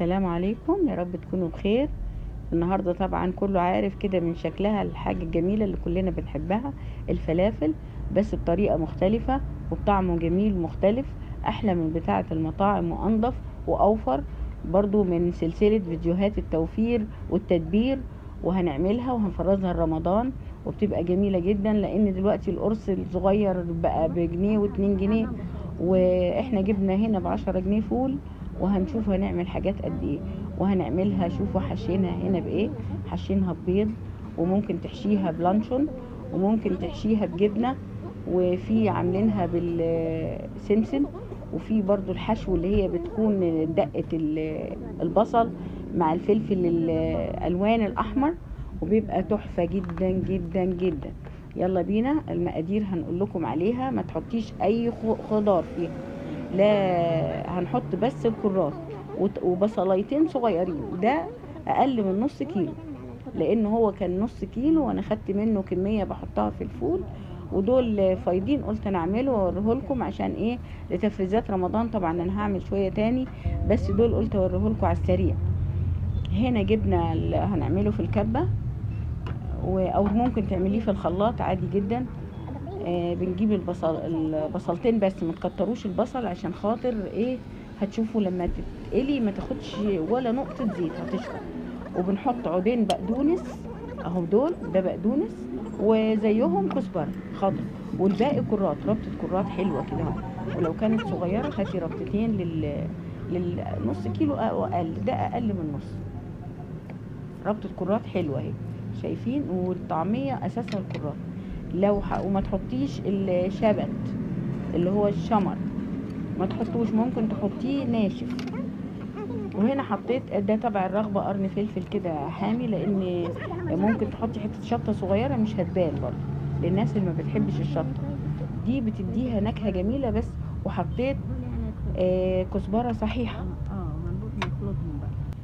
السلام عليكم، يا رب تكونوا بخير. النهاردة طبعا كله عارف كده من شكلها الحاجة الجميلة اللي كلنا بنحبها، الفلافل، بس بطريقة مختلفة وبطعم جميل مختلف، احلى من بتاعة المطاعم وانضف واوفر، برضو من سلسلة فيديوهات التوفير والتدبير. وهنعملها وهنفرزها رمضان، وبتبقى جميلة جدا، لان دلوقتي القرص الصغير بقى بجنيه و2 جنيه، واحنا جبنا هنا ب10 جنيه فول. وهنشوف هنعمل حاجات قد ايه، وهنعملها. شوفوا حشينها هنا بايه، حشينها ببيض، وممكن تحشيها بلانشون، وممكن تحشيها بجبنة، وفي عاملينها بالسمسم، وفي برضو الحشو اللي هي بتكون دقة البصل مع الفلفل الالوان الاحمر، وبيبقى تحفة جدا جدا جدا. يلا بينا، المقادير هنقول لكم عليها، ما تحطيش اي خضار فيها، لا هنحط بس الكرات وبصلايتين صغيرين، ده اقل من نص كيلو، لان هو كان نص كيلو وانا خدت منه كمية بحطها في الفول، ودول فايضين قلت انا اعمله واوريه لكم عشان ايه، لتفريزات رمضان. طبعا انا هعمل شوية تاني، بس دول قلت اوريه لكم على السريع. هنا جبنا هنعمله في الكبة، او ممكن تعمليه في الخلاط عادي جدا. بنجيب البصلتين بس، ما تكتروش البصل عشان خاطر ايه، هتشوفوا لما تتقلي ما تاخدش ولا نقطة زيت، هتشرب. وبنحط عودين بقدونس اهو، ده بقدونس، وزيهم كزبرة خضرا، والباقي كرات، ربطة كرات حلوة كده اهو. ولو كانت صغيرة هاتي ربطتين للنص كيلو او اقل، ده اقل من نص. ربطة كرات حلوة اهي، شايفين؟ والطعمية اساسها الكرات. وما تحطيش الشبت اللي هو الشمر، ما تحطوش، ممكن تحطيه ناشف. وهنا حطيت ده تبع الرغبة قرن فلفل كده حامي، لان ممكن تحطي حتة شطة صغيرة مش هتبان برضه للناس اللي ما بتحبش الشطة، دي بتديها نكهة جميلة بس. وحطيت كزبرة صحيحة.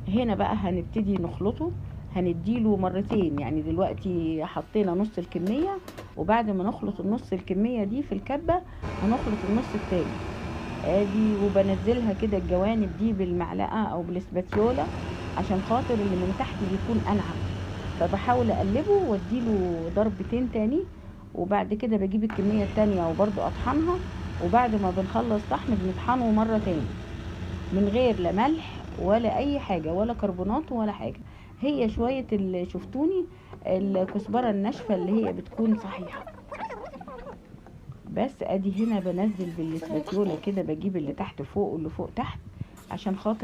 هنا بقى هنبتدي نخلطه، هنديله مرتين، يعني دلوقتي حطينا نص الكمية، وبعد ما نخلط النص الكمية دي في الكبة هنخلط النص التاني ادي، وبنزلها كده الجوانب دي بالمعلقة او بالاسباتيولا عشان خاطر اللي من تحت بيكون انعم، فبحاول اقلبه واديله ضربتين تاني. وبعد كده بجيب الكمية التانية وبرضو اطحنها، وبعد ما بنخلص طحن بنطحنه مرة تاني من غير لا ملح ولا اي حاجة ولا كربونات ولا حاجة. هي شوية اللي شفتوني الكزبرة الناشفة اللي هي بتكون صحيحة بس. ادي هنا بنزل بالاسباتيولا كده، بجيب اللي تحت فوق واللي فوق تحت عشان خاطر